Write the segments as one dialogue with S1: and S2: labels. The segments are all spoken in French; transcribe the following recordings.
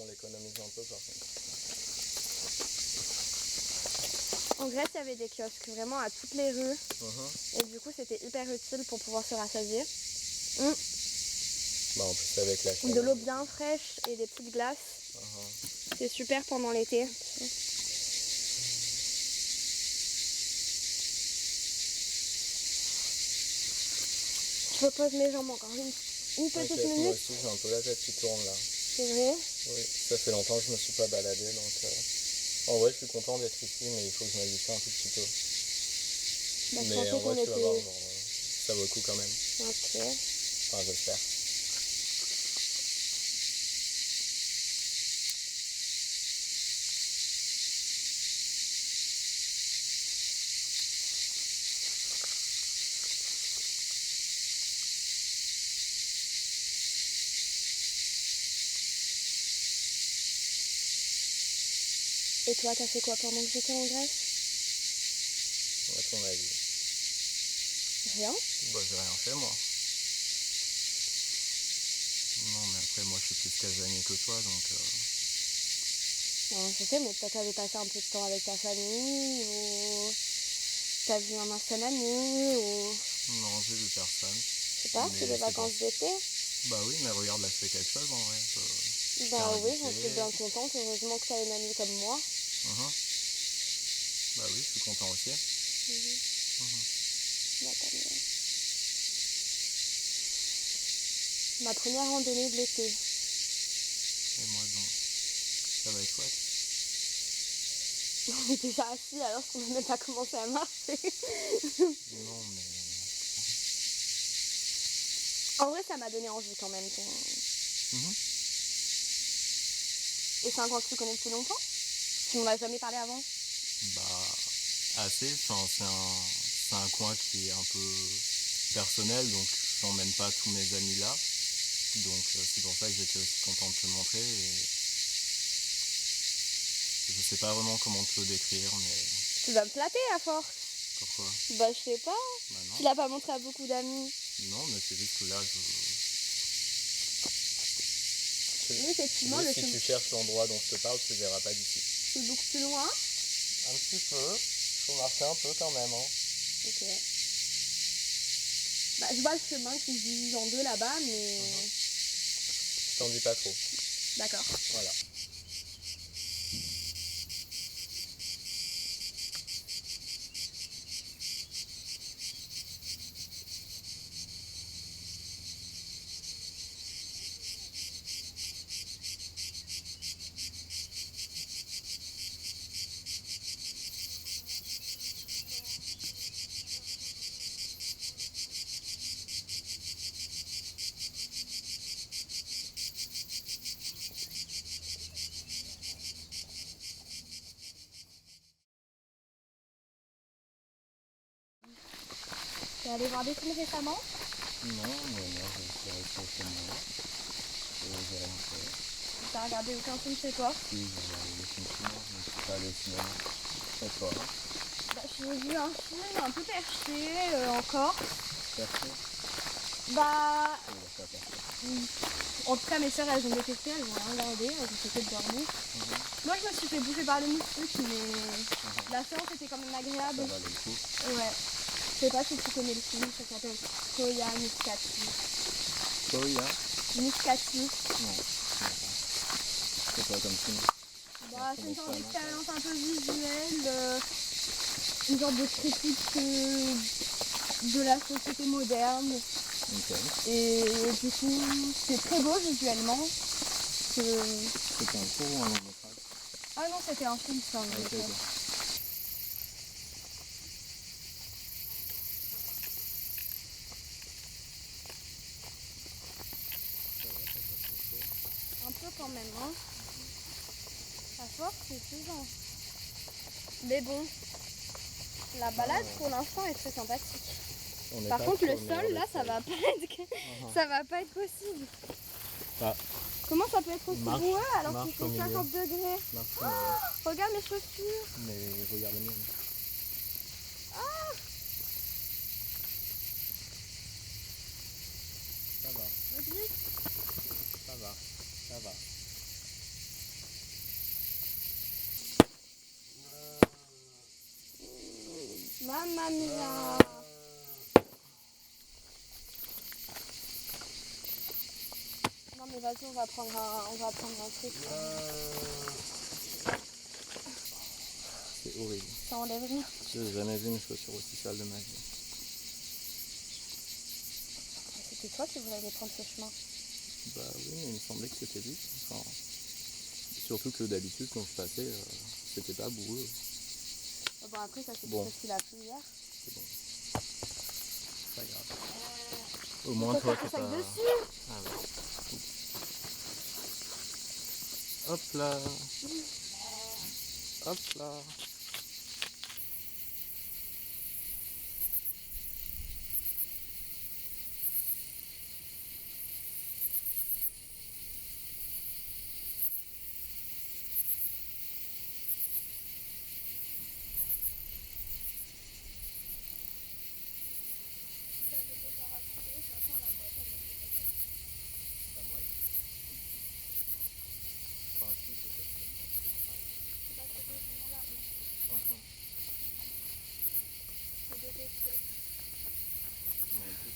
S1: qu'on l'économise un peu par contre.
S2: En Grèce, il y avait des kiosques vraiment à toutes les rues. Et du coup, c'était hyper utile pour pouvoir se rassasier.
S1: Bah en plus avec la chaleur.
S2: De l'eau bien fraîche et des petites glaces. C'est super pendant l'été. Je repose mes jambes encore une petite minute.
S1: Moi aussi j'ai un peu la tête qui tourne là.
S2: C'est vrai?
S1: Oui, ça fait longtemps que je me suis pas baladé donc en vrai je suis content d'être ici mais il faut que je m'habitue un tout petit peu.
S2: Bah,
S1: mais en vrai tu vas voir, genre, ça vaut le coup quand même.
S2: Ok.
S1: Enfin j'espère.
S2: Et toi, t'as fait quoi pendant que j'étais en Grèce?
S1: À ton avis?
S2: Rien?
S1: Bah j'ai rien fait moi. Non mais après moi je suis plus casanier que toi donc...
S2: Non, je sais, mais peut-être t'avais passé un peu de temps avec ta famille ou t'as vu un ancien ami ou...
S1: Non, j'ai vu personne.
S2: Je sais pas, c'est des vacances d'été.
S1: Bah oui, mais regarde, là je fais quelque chose en vrai.
S2: Bah oui, j'en suis bien contente, heureusement que t'as une amie comme moi.
S1: Bah oui, je suis content aussi.
S2: Bah, tant mieux. Ma première randonnée de l'été.
S1: Et moi donc, ça va être chouette.
S2: On est déjà assis alors qu'on n'a même pas commencé à marcher.
S1: Non mais...
S2: En vrai, ça m'a donné envie quand même. Et c'est un coin que tu connais depuis longtemps? Tu m'en as jamais parlé avant?
S1: Bah, assez. Enfin, c'est un coin qui est un peu personnel, donc j'emmène pas tous mes amis là. Donc c'est pour ça que j'étais aussi content de te le montrer. Et je sais pas vraiment comment te le décrire, mais...
S2: Tu vas me flatter à force.
S1: Pourquoi?
S2: Bah je sais pas.
S1: Bah non.
S2: Tu l'as pas montré à beaucoup d'amis.
S1: Non, mais c'est juste que là,
S2: Oui, effectivement,
S1: si tu cherches l'endroit dont je te parle, tu verras pas d'ici.
S2: C'est beaucoup plus loin.
S1: Un petit peu. Faut marcher un peu quand même. Hein.
S2: Ok. Bah, je vois le chemin qui se divise en deux là-bas, mais...
S1: Je t'en dis pas trop.
S2: D'accord.
S1: Voilà.
S2: T'es allé voir des films récemment?
S1: Non, mais moi je suis resté chez moi. Et j'ai rien fait.
S2: T'as regardé aucun film chez toi?
S1: Si, j'ai regardé des films chinois, mais je suis pas allé au cinéma. Et toi?
S2: Bah, j'ai vu un film un peu perché encore.
S1: Perché?
S2: Bah...
S1: Ça veut dire quoi, perché?
S2: En tout cas, mes soeurs, elles ont détesté, elles ont rien regardé, elles ont fait que de dormir. Moi, je me suis fait bouffer par les moustiques, mais la séance était quand même agréable.
S1: Ça valait le coup.
S2: Ouais. Je sais pas si tu connais le film, ça s'appelle Koya Miskatsu.
S1: Koya?
S2: Miskatsu.
S1: Non, je sais pas. C'est quoi comme film?
S2: Bah, c'est une sorte d'expérience un peu visuelle, une sorte de critique de la société moderne.
S1: Ok.
S2: Et du coup, c'est très beau visuellement.
S1: C'était un court ou un long métrage?
S2: Ah non, c'était un film, ça.
S1: Ok.
S2: Un peu quand même, hein. À force, c'est épuisant. Mais bon, la balade pour l'instant est très sympathique. Par contre, le sol, là, ça va pas être, ça va pas être possible.
S1: Ah.
S2: Comment ça peut être aussi boueux alors qu'il fait 50 degrés? Regarde mes chaussures.
S1: Mais regarde les miennes.
S2: Ah,
S1: Ça va.
S2: je glisse.
S1: Ça va. Ça va.
S2: mamma mia. Non mais vas-y, on va prendre un truc.
S1: C'est horrible.
S2: Ça enlève rien.
S1: J'ai jamais vu une chaussure aussi sale de ma vie.
S2: C'était toi qui voulais aller prendre ce chemin.
S1: Bah oui, mais il me semblait que c'était lui. Enfin, surtout que d'habitude, quand je passais, c'était pas boueux.
S2: Bon après ça c'est
S1: Bon.
S2: parce qu'il a plu hier.
S1: C'est bon. Pas grave. Au moins toi t'es pas...
S2: dessus.
S1: Ah ouais. Hop là. Hop là.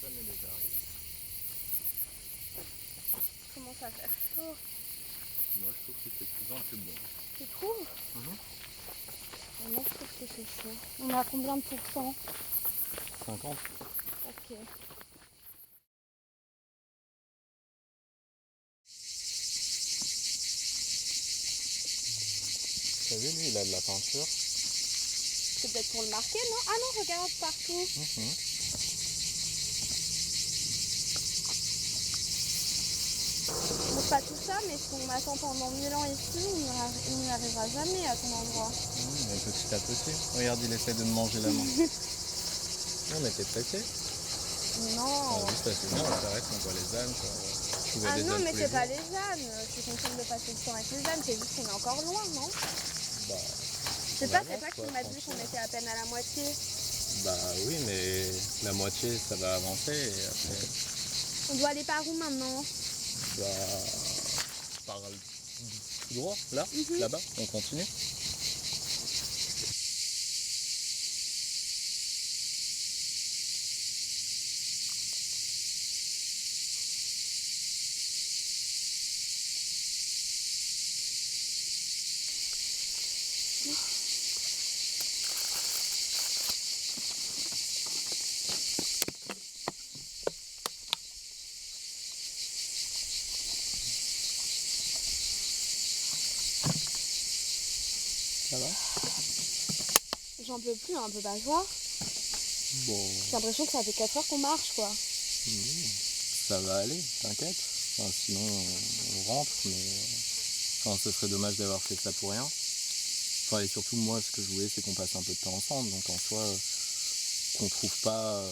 S1: Ça m'est déjà arrivé.
S2: Comment ça fait chaud?
S1: Moi je trouve que c'est de plus en plus bon.
S2: Tu trouves? Moi je trouve que c'est chaud. On est à combien de pourcents?
S1: 50.
S2: Ok.
S1: T'as vu lui il a de la peinture.
S2: C'est peut-être pour le marquer, non? Ah non, regarde partout. Bon, pas tout ça, mais si on m'attend pendant 1000 ans ici, on n'y arrivera jamais à ton endroit.
S1: Mais petit à petit. Regarde, il essaie de me manger la main. Non mais t'es pressé?
S2: Non.
S1: Juste parce que non, on s'arrête, on voit les ânes.
S2: Ah non, mais c'est pas les ânes. Je suis contente de passer le temps avec les ânes. C'est juste qu'on est encore loin, non?
S1: Bah,
S2: c'est pas qu'il m'a dit qu'on était à peine à la moitié.
S1: Bah oui, mais la moitié, ça va avancer et après...
S2: On doit aller par où maintenant?
S1: Bah, par tout droit, là, là-bas, on continue. Ça va?
S2: J'en peux plus, un peu pas voir.
S1: Bon.
S2: J'ai l'impression que ça fait 4 heures qu'on marche, quoi.
S1: Ça va aller, t'inquiète. Enfin, sinon, on rentre, mais... Enfin, ce serait dommage d'avoir fait ça pour rien. Enfin, et surtout, moi, ce que je voulais, c'est qu'on passe un peu de temps ensemble. Donc, en soi, qu'on trouve pas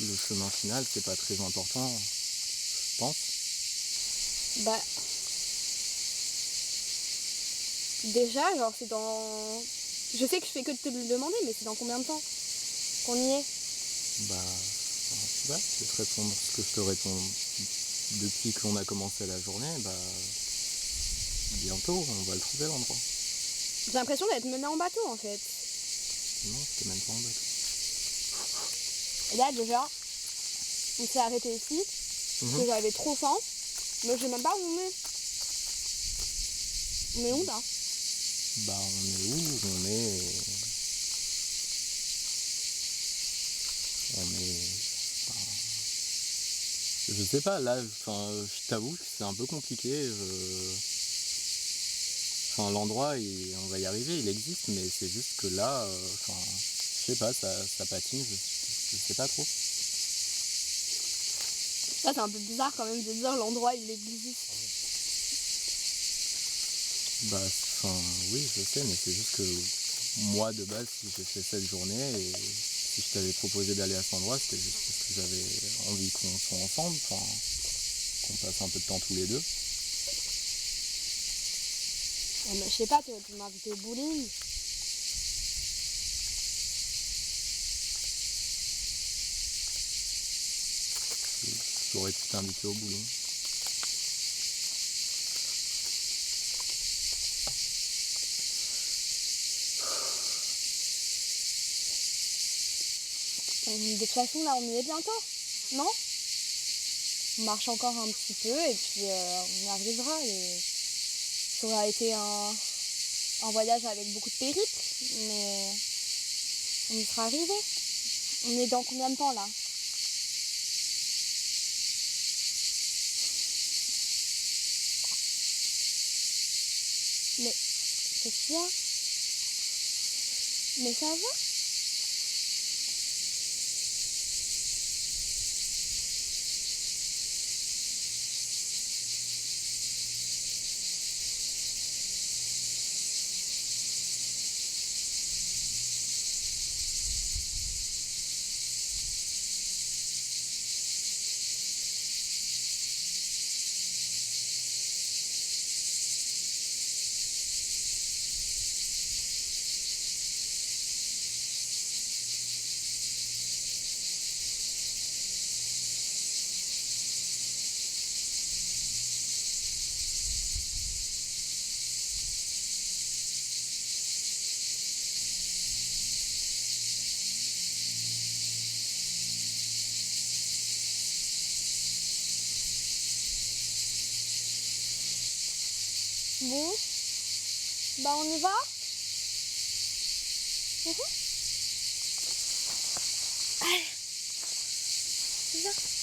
S1: le chemin final, c'est pas très important, je pense.
S2: Bah... Déjà, genre, c'est dans... Je sais que je fais que de te le demander, mais c'est dans combien de temps qu'on y est?
S1: Bah, tu vois, je vais te répondre ce que je te réponds depuis qu'on a commencé la journée, bah, bientôt, on va le trouver l'endroit.
S2: J'ai l'impression d'être menée en bateau, en fait.
S1: Non, c'était même pas en bateau.
S2: Et là, déjà, on s'est arrêté ici, parce que j'avais trop faim, mais je sais même pas où on est. On est où, là?
S1: Bah, on est où? Je sais pas, là, je t'avoue que c'est un peu compliqué. L'endroit, on va y arriver, il existe, mais c'est juste que là, je sais pas, ça patine, je sais pas trop.
S2: Là, c'est un peu bizarre quand même de dire l'endroit, il existe.
S1: Bah, oui, je sais, mais c'est juste que moi, de base, si j'ai fait cette journée, et si je t'avais proposé d'aller à cet endroit, c'était juste parce que j'avais envie qu'on soit ensemble, qu'on passe un peu de temps tous les deux.
S2: Mais je sais pas, tu m'as invité au bowling.
S1: J'aurais pu t'inviter au bowling.
S2: De toute façon, là, on y est bientôt, non? On marche encore un petit peu et puis on y arrivera. Ça aura été un voyage avec beaucoup de périples, mais on y sera arrivé. On est dans combien de temps, là? Mais qu'est-ce qu'il y a? Mais ça va? Bon, bah on y va? Allez, viens.